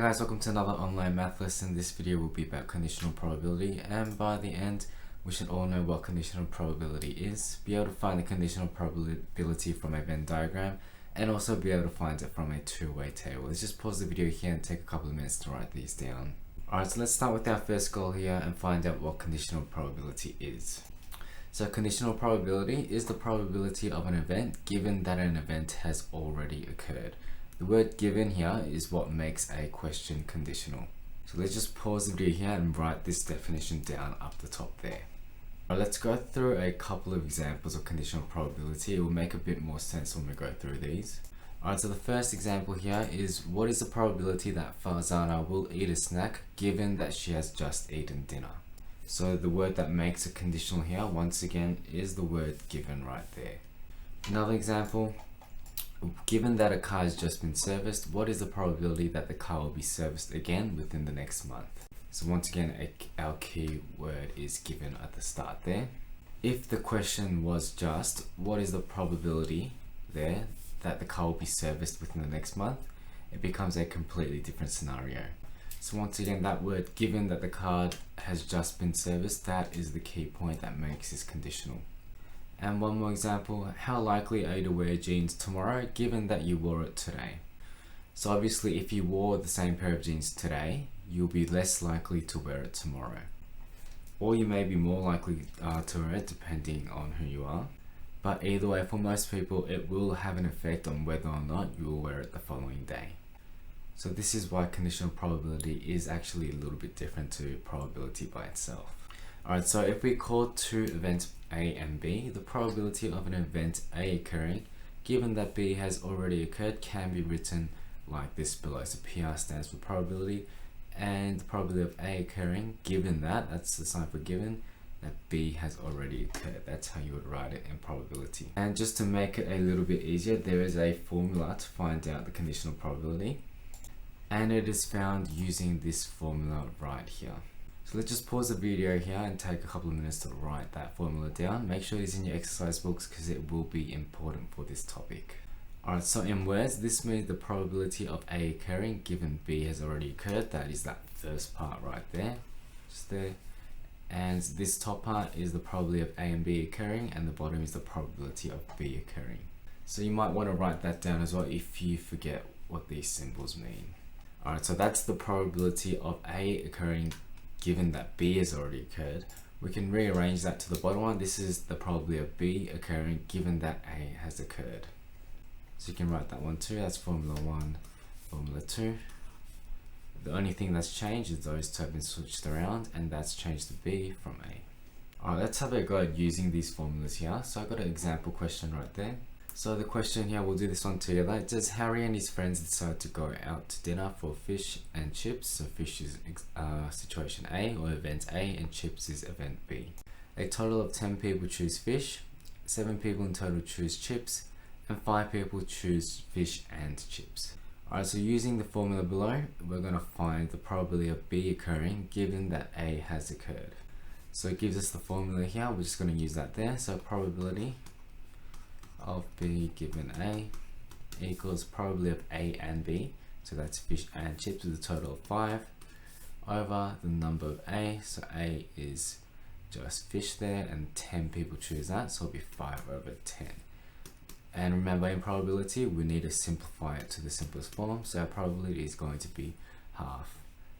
Hey guys, welcome to another online math lesson. This video will be about conditional probability, and by the end we should all know what conditional probability is, be able to find the conditional probability from a Venn diagram, and also be able to find it from a two-way table. Let's just pause the video here and take a couple of minutes to write these down. Alright, so let's start with our first goal here and find out what conditional probability is. So conditional probability is the probability of an event given that an event has already occurred. The word given here is what makes a question conditional. So let's just pause the video here and write this definition down up the top there. Alright, let's go through a couple of examples of conditional probability. It will make a bit more sense when we go through these. Alright, so the first example here is, what is the probability that Farzana will eat a snack given that she has just eaten dinner? So the word that makes a conditional here, once again, is the word given right there. Another example, given that a car has just been serviced, what is the probability that the car will be serviced again within the next month? So once again, our key word is given at the start there. If the question was just, what is the probability there that the car will be serviced within the next month, it becomes a completely different scenario. So once again, that word given that the car has just been serviced, that is the key point that makes this conditional. And one more example, how likely are you to wear jeans tomorrow given that you wore it today? So obviously if you wore the same pair of jeans today, you'll be less likely to wear it tomorrow. Or you may be more likely to wear it depending on who you are. But either way, for most people, it will have an effect on whether or not you will wear it the following day. So this is why conditional probability is actually a little bit different to probability by itself. Alright, so if we call two events A and B, the probability of an event A occurring, given that B has already occurred, can be written like this below. So PR stands for probability, and the probability of A occurring, given that, that's the sign for given, that B has already occurred. That's how you would write it in probability. And just to make it a little bit easier, there is a formula to find out the conditional probability. And it is found using this formula right here. So let's just pause the video here and take a couple of minutes to write that formula down. Make sure it's in your exercise books because it will be important for this topic. Alright, so in words, this means the probability of A occurring given B has already occurred. That is that first part right there, just there. And this top part is the probability of A and B occurring, and the bottom is the probability of B occurring. So you might want to write that down as well if you forget what these symbols mean. Alright, so that's the probability of A occurring given that B has already occurred. We can rearrange that to the bottom one. This is the probability of B occurring given that A has occurred. So you can write that one too. That's formula 1, formula 2. The only thing that's changed is those two have been switched around, and that's changed to B from A. Alright, let's have a go at using these formulas here. So I got an example question right there. So the question here, we'll do this one together. It says Harry and his friends decide to go out to dinner for fish and chips. So fish is situation A or event A, and chips is event B. A total of 10 people choose fish, 7 people in total choose chips, and 5 people choose fish and chips. Alright, so using the formula below, we're going to find the probability of B occurring given that A has occurred. So it gives us the formula here. We're just going to use that there. So probability of B given A equals probability of A and B, so that's fish and chips with a total of 5, over the number of A, so A is just fish there, and 10 people choose that, so it'll be 5 over 10. And remember, in probability we need to simplify it to the simplest form, so our probability is going to be half.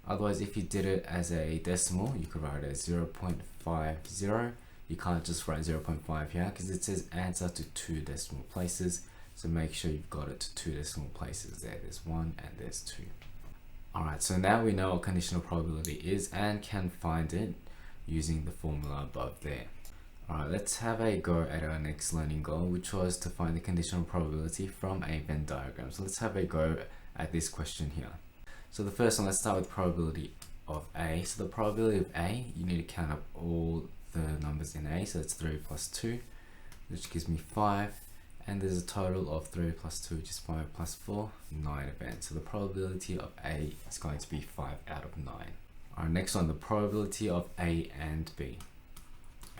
Otherwise, if you did it as a decimal, you could write it as 0.50. You can't just write 0.5 here because it says answer to 2 decimal places. So make sure you've got it to 2 decimal places there. There's 1 and there's 2. Alright, so now we know what conditional probability is and can find it using the formula above there. Alright, let's have a go at our next learning goal, which was to find the conditional probability from a Venn diagram. So let's have a go at this question here. So the first one, let's start with probability of A. So the probability of A, you need to count up all the numbers in A, so that's 3 plus 2, which gives me 5, and there's a total of 3 plus 2, which is 5 plus 4, 9 events. So the probability of A is going to be 5 out of 9. Alright, next one, the probability of A and B.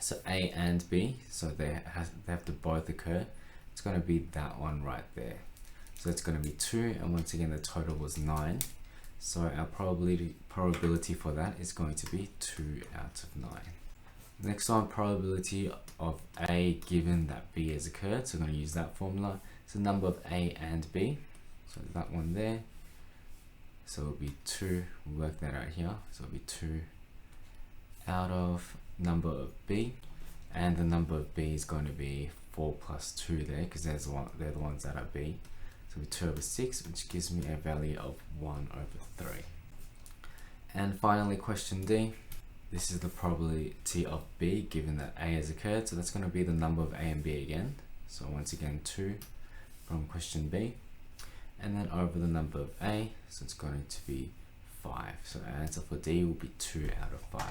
So A and B, so they have to both occur. It's going to be that one right there. So it's going to be 2, and once again the total was 9. So our probability for that is going to be 2 out of 9. Next one, probability of A given that B has occurred. So I'm going to use that formula. It's the number of A and B. So that one there. So it'll be 2. We'll work that out here. So it'll be 2 out of number of B. And the number of B is going to be 4 plus 2 there, because they're the ones that are B. So it'll be 2 over 6, which gives me a value of 1 over 3. And finally, question D. This is the probability of B given that A has occurred. So that's going to be the number of A and B again. So once again, 2 from question B. And then over the number of A, so it's going to be 5. So our answer for D will be 2 out of 5.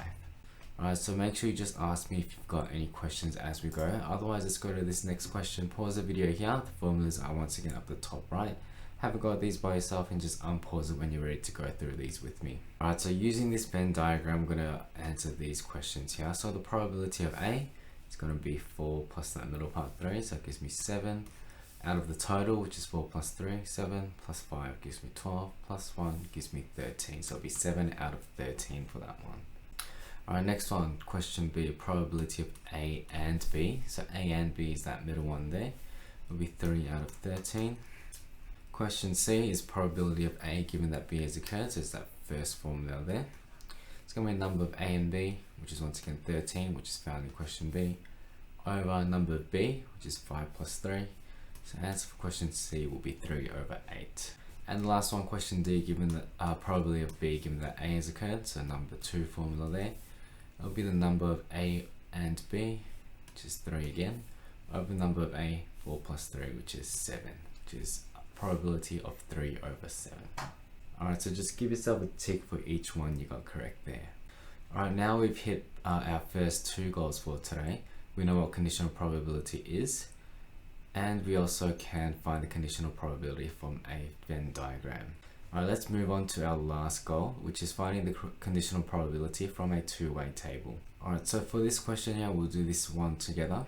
Alright, so make sure you just ask me if you've got any questions as we go. Otherwise, let's go to this next question. Pause the video here. The formulas are once again up the top right. Have a go at these by yourself and just unpause it when you're ready to go through these with me. Alright, so using this Venn diagram, I'm going to answer these questions here. So the probability of A is going to be 4 plus that middle part 3, so it gives me 7 out of the total, which is 4 plus 3, 7 plus 5 gives me 12, plus 1 gives me 13, so it'll be 7 out of 13 for that one. Alright, next one, question B, probability of A and B. So A and B is that middle one there, it'll be 3 out of 13. Question C is probability of A given that B has occurred, so it's that first formula there. It's going to be a number of A and B, which is once again 13, which is found in question B, over number of B, which is 5 plus 3. So answer for question C will be 3 over 8. And the last one, question D, given the probability of B given that A has occurred, so number 2 formula there. It'll be the number of A and B, which is 3 again, over the number of A, 4 plus 3, which is 7, which is probability of 3 over 7. Alright, so just give yourself a tick for each one you got correct there. Alright, now we've hit our first 2 goals for today. We know what conditional probability is, and we also can find the conditional probability from a Venn diagram. Alright, let's move on to our last goal, which is finding the conditional probability from a two-way table. Alright, so for this question here, we'll do this one together.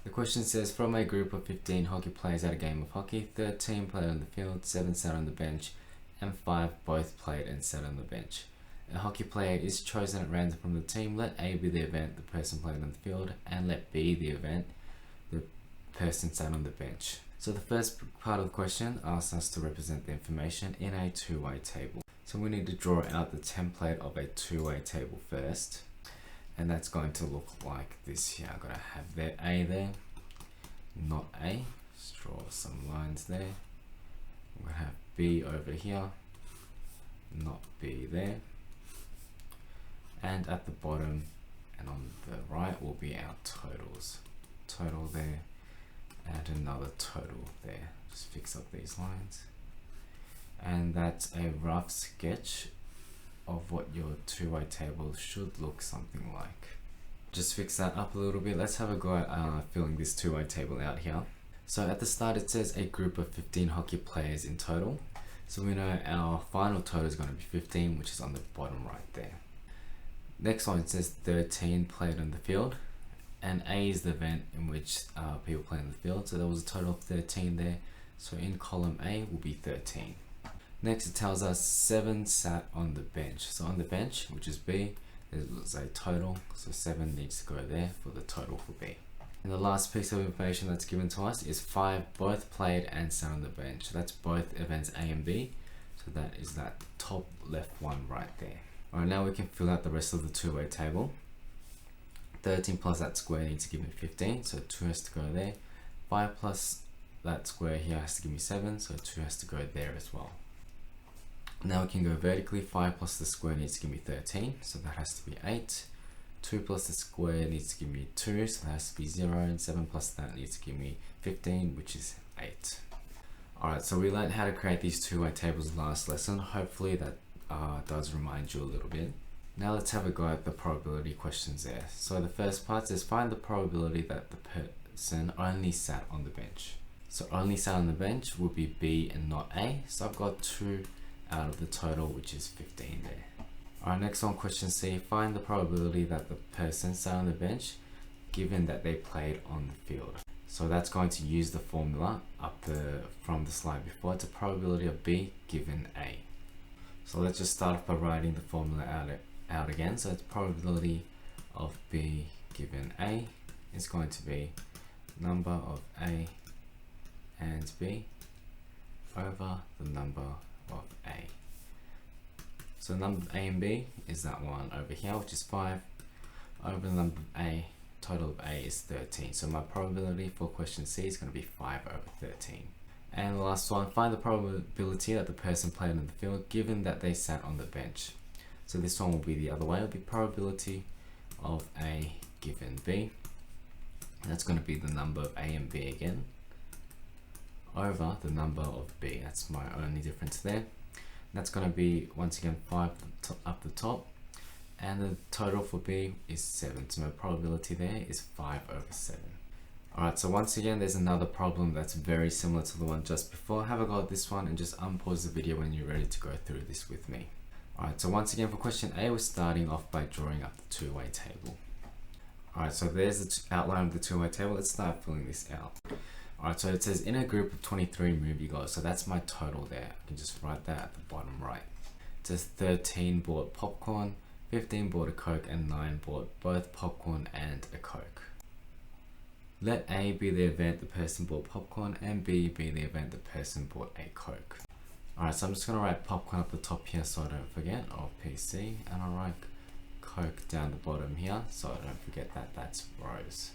The question says, from a group of 15 hockey players at a game of hockey, 13 played on the field, 7 sat on the bench, and 5 both played and sat on the bench. A hockey player is chosen at random from the team. Let A be the event the person played on the field, and let B the event the person sat on the bench. So the first part of the question asks us to represent the information in a two-way table. So we need to draw out the template of a two-way table first. And that's going to look like this here. I'm going to have there A there, not A. Just draw some lines there. I'm going to have B over here, not B there. And at the bottom and on the right will be our totals. Total there and another total there. Just fix up these lines. And that's a rough sketch of what your two-way table should look something like. Just fix that up a little bit. Let's have a go at filling this two-way table out here. So at the start it says a group of 15 hockey players in total. So we know our final total is going to be 15, which is on the bottom right there. Next one, it says 13 played on the field, and A is the event in which people play on the field. So there was a total of 13 there. So in column A will be 13. Next, it tells us 7 sat on the bench. So on the bench, which is B, there's a total. So 7 needs to go there for the total for B. And the last piece of information that's given to us is 5 both played and sat on the bench. So that's both events A and B. So that is that top left one right there. Alright, now we can fill out the rest of the two-way table. 13 plus that square needs to give me 15. So 2 has to go there. 5 plus that square here has to give me 7. So 2 has to go there as well. Now we can go vertically. 5 plus the square needs to give me 13, so that has to be 8. 2 plus the square needs to give me 2, so that has to be 0, and 7 plus that needs to give me 15, which is 8. Alright, so we learned how to create these two-way tables last lesson. Hopefully that does remind you a little bit. Now let's have a go at the probability questions there. So the first part says find the probability that the person only sat on the bench. So only sat on the bench would be B and not A. So I've got 2 out of the total, which is 15 there. Alright, next one, question C. Find the probability that the person sat on the bench given that they played on the field. So that's going to use the formula from the slide before. It's a probability of B given A. So let's just start off by writing the formula out again. So the probability of B given A is going to be number of A and B over the number of A. So the number of A and B is that one over here, which is 5, over the number of A, total of A is 13. So my probability for question C is going to be 5 over 13. And the last one, find the probability that the person played in the field given that they sat on the bench. So this one will be the other way. It will be probability of A given B. And that's going to be the number of A and B again, over the number of B. That's my only difference there. And that's going to be, once again, 5 up the top. And the total for B is 7. So my probability there is 5 over 7. Alright, so once again, there's another problem that's very similar to the one just before. Have a go at this one and just unpause the video when you're ready to go through this with me. Alright, so once again for question A, we're starting off by drawing up the two-way table. Alright, so there's the outline of the two-way table. Let's start filling this out. Alright, so it says in a group of 23 moviegoers, so that's my total there. I can just write that at the bottom right. It says 13 bought popcorn, 15 bought a Coke, and 9 bought both popcorn and a Coke. Let A be the event the person bought popcorn and B be the event the person bought a Coke. Alright, so I'm just going to write popcorn up the top here so I don't forget, or PC, and I'll write Coke down the bottom here so I don't forget that that's rows.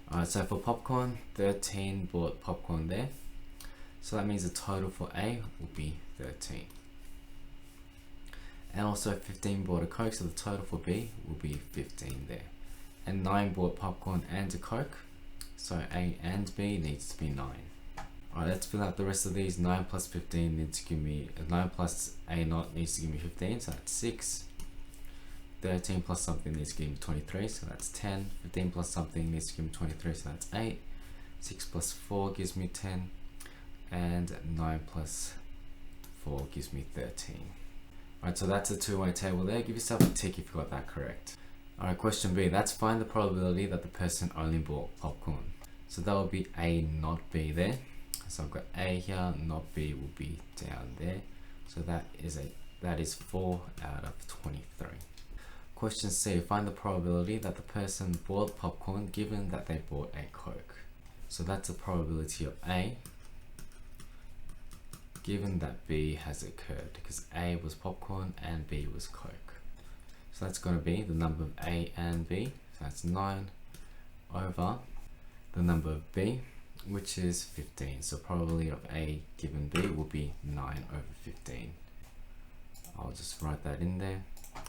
Alright, so for popcorn, 13 bought popcorn there. So that means the total for A will be 13. And also 15 bought a Coke, so the total for B will be 15 there. And 9 bought popcorn and a Coke. So A and B needs to be 9. Alright, let's fill out the rest of these. 9 plus 15 needs to give me, 9 plus A naught needs to give me 15, so that's 6. 13 plus something needs to give me 23, so that's 10. 15 plus something needs to give me 23, so that's 8. 6 plus 4 gives me 10. And 9 plus 4 gives me 13. Alright, so that's a two-way table there. Give yourself a tick if you got that correct. Alright, question B, that's find the probability that the person only bought popcorn. So that will be A not B there. So I've got A here, not B will be down there. So that is 4 out of 23. Question C, find the probability that the person bought popcorn given that they bought a Coke. So that's the probability of A given that B has occurred, because A was popcorn and B was Coke. So that's going to be the number of A and B, so that's 9 over the number of B, which is 15. So probability of A given B will be 9 over 15. I'll just write that in there.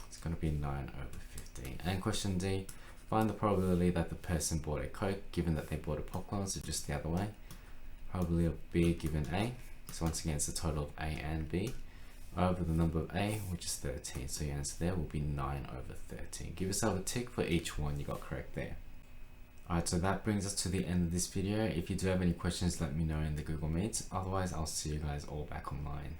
It's going to be 9 over 15. And question D, find the probability that the person bought a Coke given that they bought a popcorn, so just the other way. Probability of B given A, so once again it's the total of A and B, over the number of A, which is 13. So your answer there will be 9 over 13. Give yourself a tick for each one you got correct there. Alright, so that brings us to the end of this video. If you do have any questions, let me know in the Google Meet. Otherwise, I'll see you guys all back online.